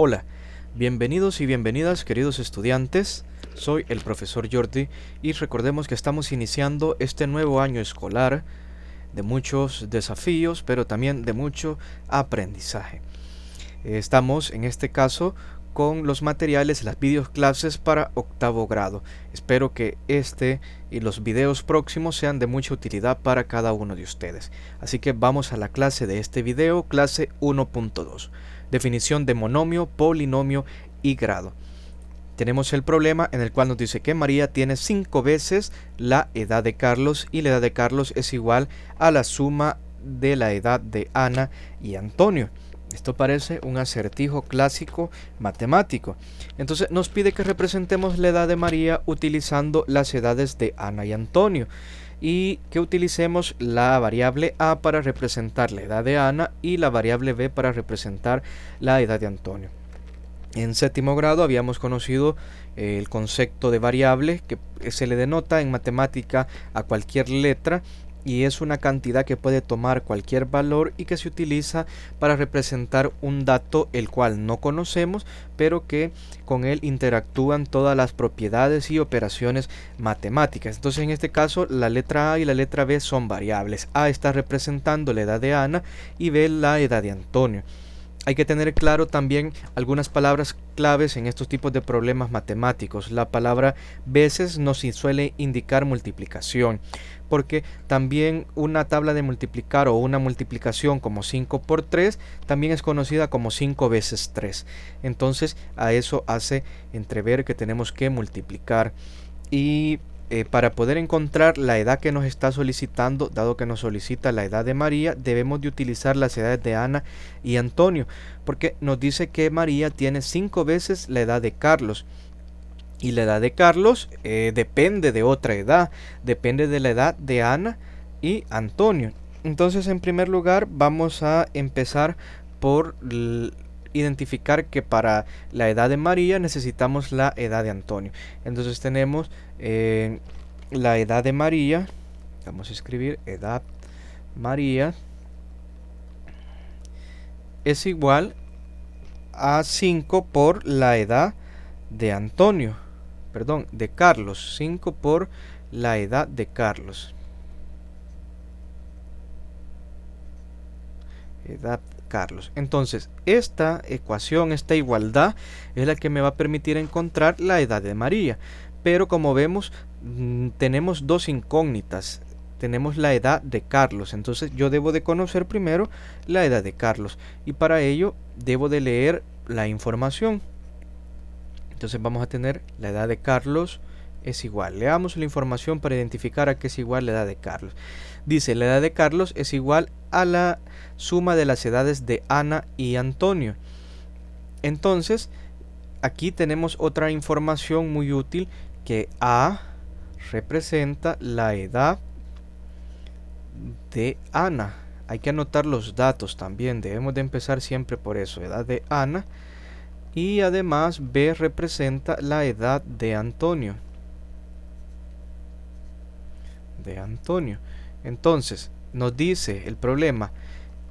Hola, bienvenidos y bienvenidas queridos estudiantes, soy el profesor Jordi y recordemos que estamos iniciando este nuevo año escolar de muchos desafíos, pero también de mucho aprendizaje. Estamos en este caso con los materiales, las videoclases para octavo grado. Espero que este y los videos próximos sean de mucha utilidad para cada uno de ustedes. Así que vamos a la clase de este video, clase 1.2. Definición de monomio, polinomio y grado. Tenemos el problema en el cual nos dice que María tiene 5 veces la edad de Carlos y la edad de Carlos es igual a la suma de la edad de Ana y Antonio. Esto parece un acertijo clásico matemático. Entonces nos pide que representemos la edad de María utilizando las edades de Ana y Antonio y que utilicemos la variable A para representar la edad de Ana y la variable B para representar la edad de Antonio. En séptimo grado habíamos conocido el concepto de variable que se le denota en matemática a cualquier letra y es una cantidad que puede tomar cualquier valor y que se utiliza para representar un dato el cual no conocemos, pero que con él interactúan todas las propiedades y operaciones matemáticas. Entonces en este caso la letra A y la letra B son variables. A está representando la edad de Ana y B la edad de Antonio. Hay que tener claro también algunas palabras claves en estos tipos de problemas matemáticos. La palabra veces nos suele indicar multiplicación, porque también una tabla de multiplicar o una multiplicación como 5 por 3 también es conocida como 5 veces 3. Entonces a eso hace entrever que tenemos que multiplicar. Y para poder encontrar la edad que nos está solicitando, dado que nos solicita la edad de María, debemos de utilizar las edades de Ana y Antonio, porque nos dice que María tiene 5 veces la edad de Carlos. Y la edad de Carlos depende de otra edad, depende de la edad de Ana y Antonio. Entonces, en primer lugar, vamos a empezar por identificar que para la edad de María necesitamos la edad de Antonio. Entonces tenemos la edad de María, vamos a escribir edad María es igual a 5 por la edad de Antonio, perdón, de Carlos, 5 por la edad de Carlos. Edad Carlos. Entonces, esta ecuación, esta igualdad, es la que me va a permitir encontrar la edad de María. Pero como vemos, tenemos dos incógnitas. Tenemos la edad de Carlos. Entonces, yo debo de conocer primero la edad de Carlos. Y para ello, debo de leer la información. Entonces, vamos a tener la edad de Carlos es igual. Leamos la información para identificar a qué es igual la edad de Carlos. Dice, la edad de Carlos es igual a la suma de las edades de Ana y Antonio. Entonces, aquí tenemos otra información muy útil, que A representa la edad de Ana. Hay que anotar los datos también, debemos de empezar siempre por eso, edad de Ana. Y además B representa la edad de Antonio. Entonces, nos dice el problema,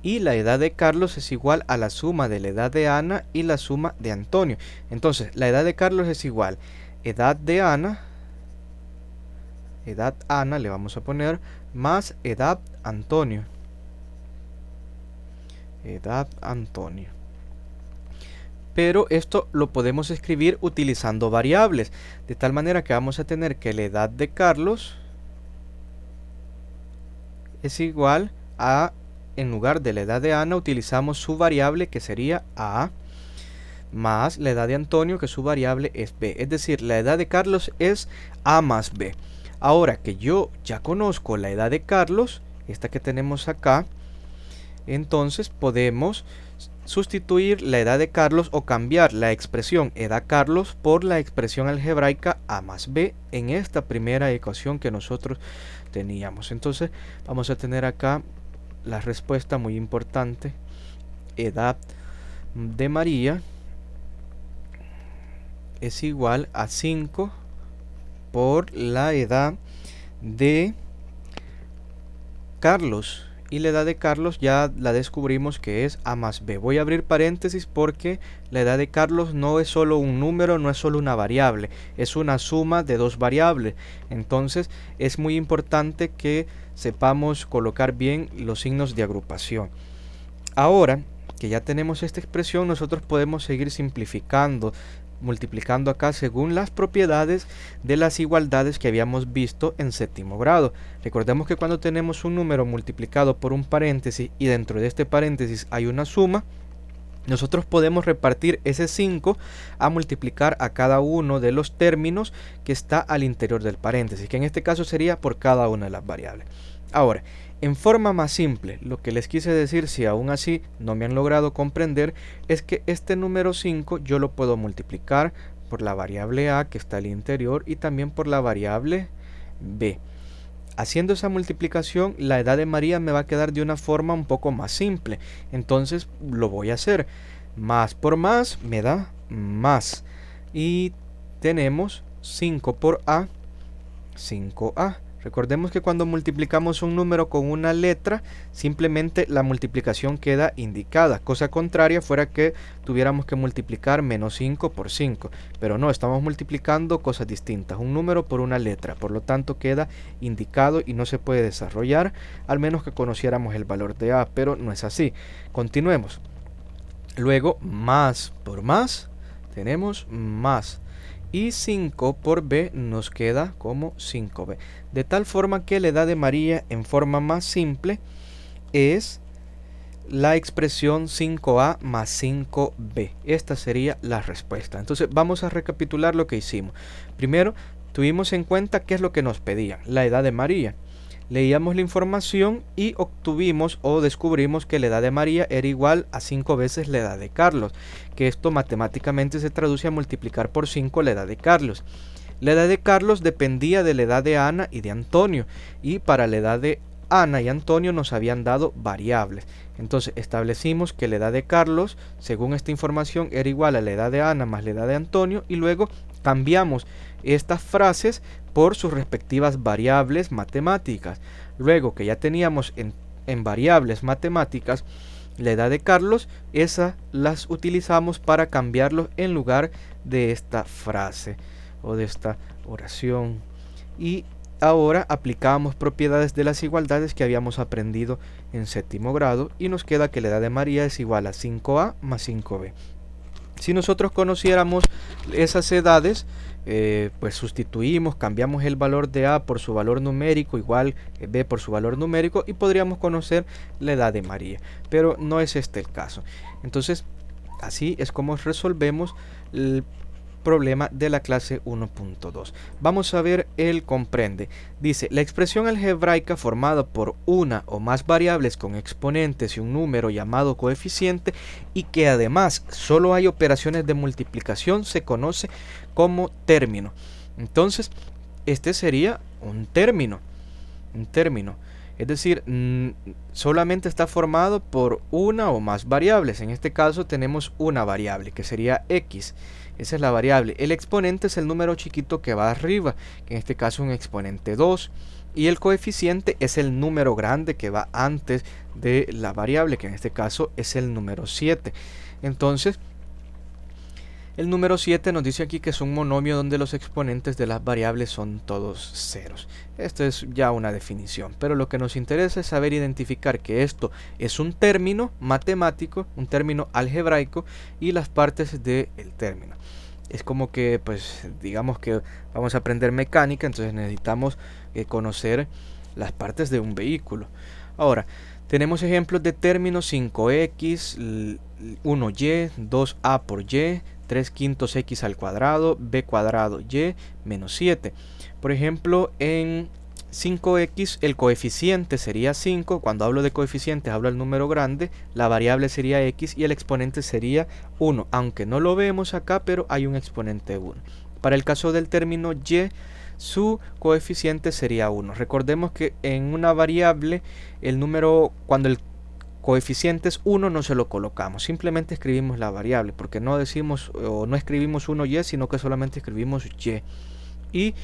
y la edad de Carlos es igual a la suma de la edad de Ana y la suma de Antonio. Entonces, la edad de Carlos es igual edad de Ana, edad Ana le vamos a poner, más edad Antonio. Edad Antonio. Pero esto lo podemos escribir utilizando variables, de tal manera que vamos a tener que la edad de Carlos es igual a, en lugar de la edad de Ana, utilizamos su variable que sería A, más la edad de Antonio, que su variable es B. Es decir, la edad de Carlos es A más B. Ahora que yo ya conozco la edad de Carlos, esta que tenemos acá, entonces podemos sustituir la edad de Carlos o cambiar la expresión edad Carlos por la expresión algebraica A más B en esta primera ecuación que nosotros teníamos. Entonces vamos a tener acá la respuesta muy importante, edad de María es igual a 5 por la edad de Carlos y la edad de Carlos ya la descubrimos que es A más B. Voy a abrir paréntesis porque la edad de Carlos no es solo un número, no es solo una variable, es una suma de dos variables. Entonces es muy importante que sepamos colocar bien los signos de agrupación. Ahora que ya tenemos esta expresión, nosotros podemos seguir simplificando, multiplicando acá según las propiedades de las igualdades que habíamos visto en séptimo grado. Recordemos que cuando tenemos un número multiplicado por un paréntesis y dentro de este paréntesis hay una suma, nosotros podemos repartir ese 5 a multiplicar a cada uno de los términos que está al interior del paréntesis, que en este caso sería por cada una de las variables. Ahora, en forma más simple, lo que les quise decir, si aún así no me han logrado comprender, es que este número 5 yo lo puedo multiplicar por la variable a que está al interior y también por la variable b. Haciendo esa multiplicación, la edad de María me va a quedar de una forma un poco más simple. Entonces lo voy a hacer. Más por más me da más. Y tenemos 5 por a, 5a. Recordemos que cuando multiplicamos un número con una letra, simplemente la multiplicación queda indicada. Cosa contraria fuera que tuviéramos que multiplicar menos 5 por 5. Pero no, estamos multiplicando cosas distintas. Un número por una letra. Por lo tanto queda indicado y no se puede desarrollar, al menos que conociéramos el valor de a. Pero no es así. Continuemos. Luego, más por más, tenemos más. Y 5 por b nos queda como 5b. De tal forma que la edad de María en forma más simple es la expresión 5a más 5b. Esta sería la respuesta. Entonces vamos a recapitular lo que hicimos. Primero, tuvimos en cuenta qué es lo que nos pedían, la edad de María. Leíamos la información y obtuvimos o descubrimos que la edad de María era igual a 5 veces la edad de Carlos, que esto matemáticamente se traduce a multiplicar por 5 la edad de Carlos. La edad de Carlos dependía de la edad de Ana y de Antonio, y para la edad de Ana y Antonio nos habían dado variables. Entonces establecimos que la edad de Carlos, según esta información, era igual a la edad de Ana más la edad de Antonio, y luego cambiamos estas frases por sus respectivas variables matemáticas. Luego que ya teníamos en variables matemáticas la edad de Carlos, esas las utilizamos para cambiarlos en lugar de esta frase o de esta oración. Y ahora aplicamos propiedades de las igualdades que habíamos aprendido en séptimo grado y nos queda que la edad de María es igual a 5a más 5b. Si nosotros conociéramos esas edades, pues sustituimos, cambiamos el valor de a por su valor numérico, igual b por su valor numérico, y podríamos conocer la edad de María. Pero no es este el caso. Entonces, así es como resolvemos el problema de la clase 1.2. Vamos a ver el comprende. Dice, la expresión algebraica formada por una o más variables con exponentes y un número llamado coeficiente y que además solo hay operaciones de multiplicación se conoce como término. Entonces, este sería un término. Es decir, solamente está formado por una o más variables. En este caso tenemos una variable que sería x. Esa es la variable. El exponente es el número chiquito que va arriba, que en este caso es un exponente 2. Y el coeficiente es el número grande que va antes de la variable, que en este caso es el número 7. Entonces, el número 7 nos dice aquí que es un monomio donde los exponentes de las variables son todos ceros. Esto es ya una definición, pero lo que nos interesa es saber identificar que esto es un término matemático, un término algebraico y las partes del término. Es como que, pues, digamos que vamos a aprender mecánica, entonces necesitamos conocer las partes de un vehículo. Ahora, tenemos ejemplos de términos 5x, 1y, 2a por y, 3 quintos x al cuadrado, b cuadrado y, menos 7. Por ejemplo, en 5x el coeficiente sería 5. Cuando hablo de coeficientes hablo del número grande, la variable sería x y el exponente sería 1. Aunque no lo vemos acá, pero hay un exponente 1. Para el caso del término y, su coeficiente sería 1. Recordemos que en una variable, el número, cuando el coeficiente es 1, no se lo colocamos, simplemente escribimos la variable, porque no decimos o no escribimos 1y, sino que solamente escribimos y. Y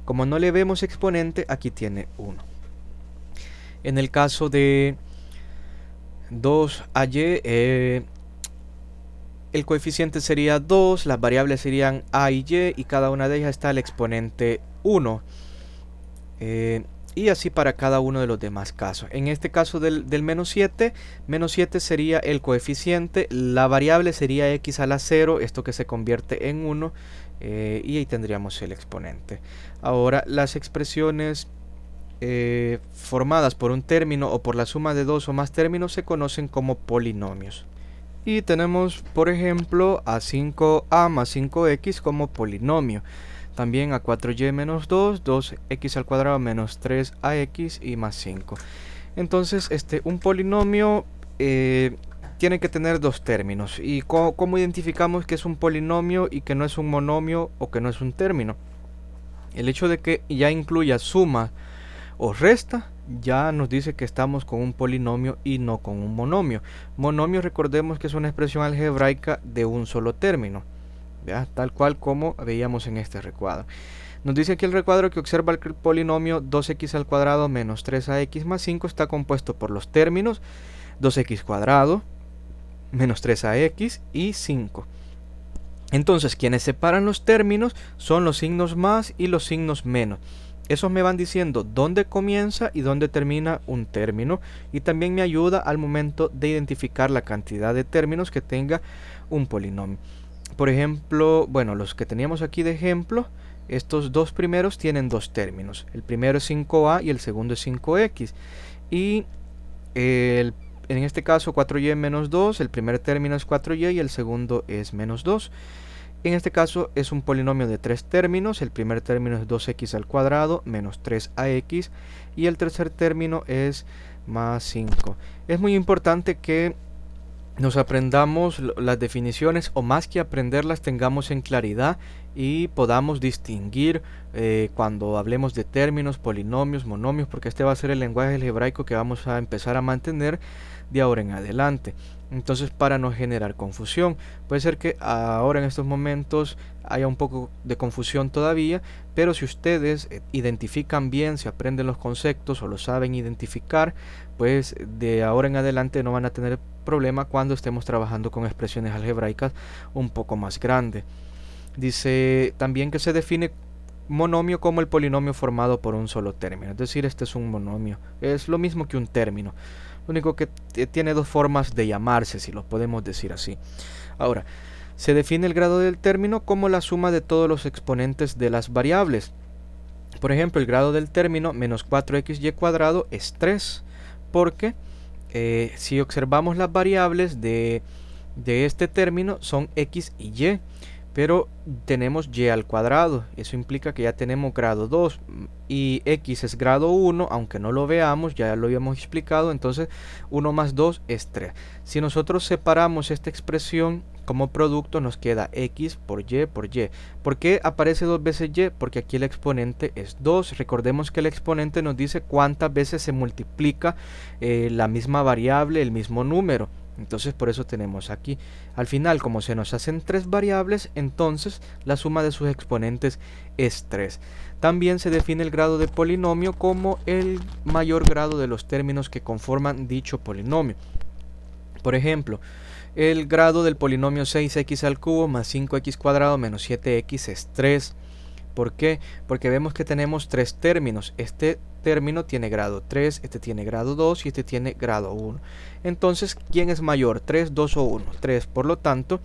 como no le vemos exponente, aquí tiene 1. En el caso de 2ay, el coeficiente sería 2, las variables serían a y y cada una de ellas está el exponente 1. Y así para cada uno de los demás casos. En este caso del menos 7 sería el coeficiente, la variable sería x a la 0, esto que se convierte en 1, y ahí tendríamos el exponente. Ahora, las expresiones formadas por un término o por la suma de dos o más términos se conocen como polinomios. Y tenemos, por ejemplo, a 5a más 5x como polinomio. También a 4y menos 2, 2x al cuadrado menos 3ax y más 5. Entonces, un polinomio tiene que tener dos términos. ¿Y cómo identificamos que es un polinomio y que no es un monomio o que no es un término? El hecho de que ya incluya suma o resta ya nos dice que estamos con un polinomio y no con un monomio. Monomio, recordemos que es una expresión algebraica de un solo término, ¿ya? Tal cual como veíamos en este recuadro. Nos dice aquí el recuadro que observa que el polinomio 2x al cuadrado menos 3ax más 5 está compuesto por los términos 2x cuadrado menos 3ax y 5. Entonces, quienes separan los términos son los signos más y los signos menos. Esos me van diciendo dónde comienza y dónde termina un término, y también me ayuda al momento de identificar la cantidad de términos que tenga un polinomio. Por ejemplo, bueno, los que teníamos aquí de ejemplo, estos dos primeros tienen dos términos. El primero es 5a y el segundo es 5x. Y en este caso 4y menos 2, el primer término es 4y y el segundo es menos 2. En este caso es un polinomio de tres términos. El primer término es 2x al cuadrado menos 3ax y el tercer término es más 5. Es muy importante que nos aprendamos las definiciones, o más que aprenderlas, tengamos en claridad y podamos distinguir cuando hablemos de términos, polinomios, monomios, porque este va a ser el lenguaje algebraico que vamos a empezar a mantener de ahora en adelante. Entonces, para no generar confusión, puede ser que ahora en estos momentos haya un poco de confusión todavía, pero si ustedes identifican bien, si aprenden los conceptos o lo saben identificar, pues de ahora en adelante no van a tener problema cuando estemos trabajando con expresiones algebraicas un poco más grandes. Dice también que se define monomio como el polinomio formado por un solo término, es decir, este es un monomio, es lo mismo que un término. Lo único que tiene dos formas de llamarse, si lo podemos decir así. Ahora, se define el grado del término como la suma de todos los exponentes de las variables. Por ejemplo, el grado del término menos 4xy cuadrado es 3, porque si observamos las variables de este término son x y y, pero tenemos y al cuadrado, eso implica que ya tenemos grado 2 y x es grado 1, aunque no lo veamos, ya lo habíamos explicado, entonces 1 más 2 es 3. Si nosotros separamos esta expresión como producto, nos queda x por y por y. ¿Por qué aparece dos veces y? Porque aquí el exponente es 2. Recordemos que el exponente nos dice cuántas veces se multiplica la misma variable, el mismo número. Entonces por eso tenemos aquí. Al final, como se nos hacen tres variables, entonces la suma de sus exponentes es 3. También se define el grado de polinomio como el mayor grado de los términos que conforman dicho polinomio. Por ejemplo, el grado del polinomio 6x al cubo más 5x cuadrado menos 7x es 3. ¿Por qué? Porque vemos que tenemos tres términos. Este término tiene grado 3, este tiene grado 2 y este tiene grado 1. Entonces, ¿quién es mayor? ¿3, 2 o 1? 3. Por lo tanto,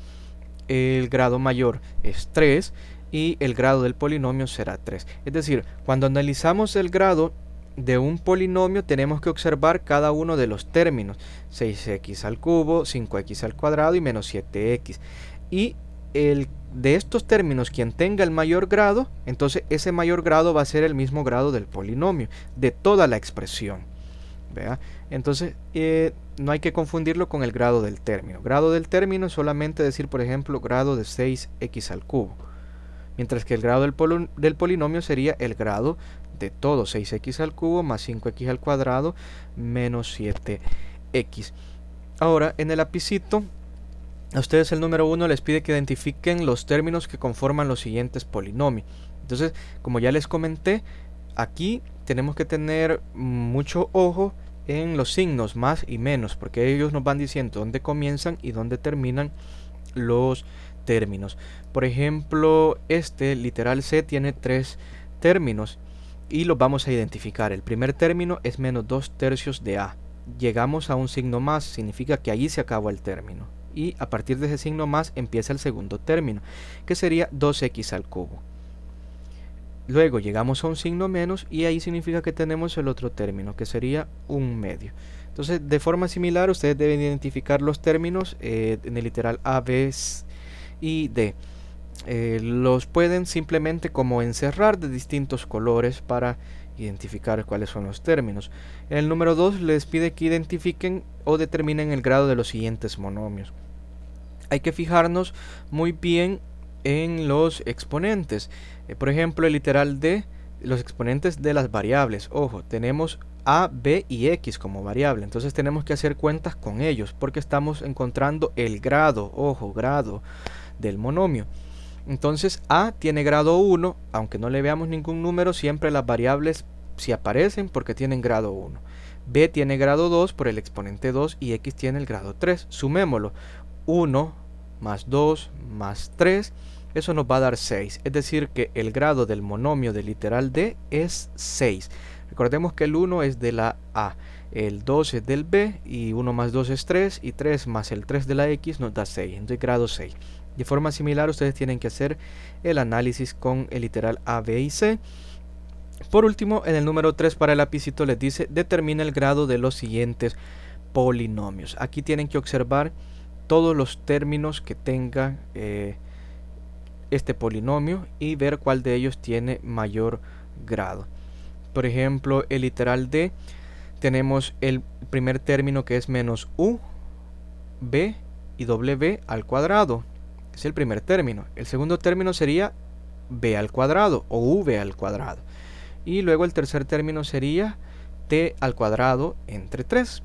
el grado mayor es 3 y el grado del polinomio será 3. Es decir, cuando analizamos el grado de un polinomio tenemos que observar cada uno de los términos. 6x al cubo, 5x al cuadrado y menos 7x. Y de estos términos, quien tenga el mayor grado, entonces ese mayor grado va a ser el mismo grado del polinomio, de toda la expresión. ¿Vea? Entonces no hay que confundirlo con el grado del término. Grado del término es solamente decir, por ejemplo, grado de 6x al cubo. Mientras que el grado del polinomio sería el grado de todo, 6x al cubo más 5x al cuadrado menos 7x. Ahora, en el lapicito, a ustedes el número 1 les pide que identifiquen los términos que conforman los siguientes polinomios. Entonces, como ya les comenté, aquí tenemos que tener mucho ojo en los signos más y menos, porque ellos nos van diciendo dónde comienzan y dónde terminan los términos. Por ejemplo, este literal C tiene 3 términos y los vamos a identificar. El primer término es menos 2/3 de A. Llegamos a un signo más, significa que allí se acabó el término. Y a partir de ese signo más empieza el segundo término, que sería 2x al cubo. Luego llegamos a un signo menos y ahí significa que tenemos el otro término, que sería 1/2. Entonces, de forma similar, ustedes deben identificar los términos en el literal A, B y D. Los pueden simplemente como encerrar de distintos colores para identificar cuáles son los términos. En el número 2 les pide que identifiquen o determinen el grado de los siguientes monomios. Hay que fijarnos muy bien en los exponentes. Por ejemplo, el literal D, los exponentes de las variables. Ojo, tenemos A, B y X como variable. Entonces tenemos que hacer cuentas con ellos porque estamos encontrando el grado, ojo, grado del monomio. Entonces A tiene grado 1, aunque no le veamos ningún número, siempre las variables si aparecen porque tienen grado 1. B tiene grado 2 por el exponente 2 y X tiene el grado 3. Sumémoslo. 1 más 2 más 3, eso nos va a dar 6. Es decir que el grado del monomio del literal D es 6. Recordemos que el 1 es de la A, el 2 es del B y 1 más 2 es 3 y 3 más el 3 de la X nos da 6. Entonces grado 6. De forma similar ustedes tienen que hacer el análisis con el literal A, B y C. Por último, en el número 3 para el lapicito les dice determina el grado de los siguientes polinomios. Aquí tienen que observar todos los términos que tenga este polinomio y ver cuál de ellos tiene mayor grado. Por ejemplo, el literal D, tenemos el primer término que es menos u, b y w al cuadrado. Es el primer término. El segundo término sería b al cuadrado o v al cuadrado. Y luego el tercer término sería t al cuadrado entre 3.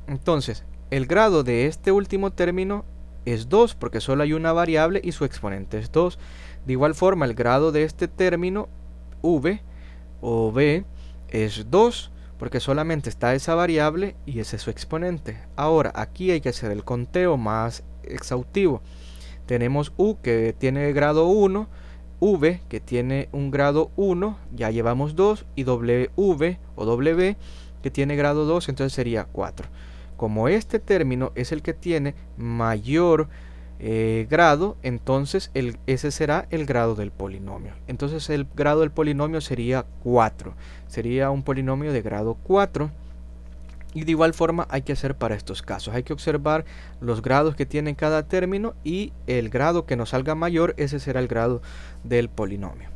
Entonces, el grado de este último término es 2 porque solo hay una variable y su exponente es 2. De igual forma, el grado de este término v o b es 2 porque solamente está esa variable y ese es su exponente. Ahora, aquí hay que hacer el conteo más exhaustivo. Tenemos u que tiene grado 1, v que tiene un grado 1, ya llevamos 2, y w o w que tiene grado 2, entonces sería 4. Como este término es el que tiene mayor grado, entonces ese será el grado del polinomio. Entonces el grado del polinomio sería 4. Sería un polinomio de grado 4. Y de igual forma hay que hacer para estos casos. Hay que observar los grados que tiene cada término y el grado que nos salga mayor, ese será el grado del polinomio.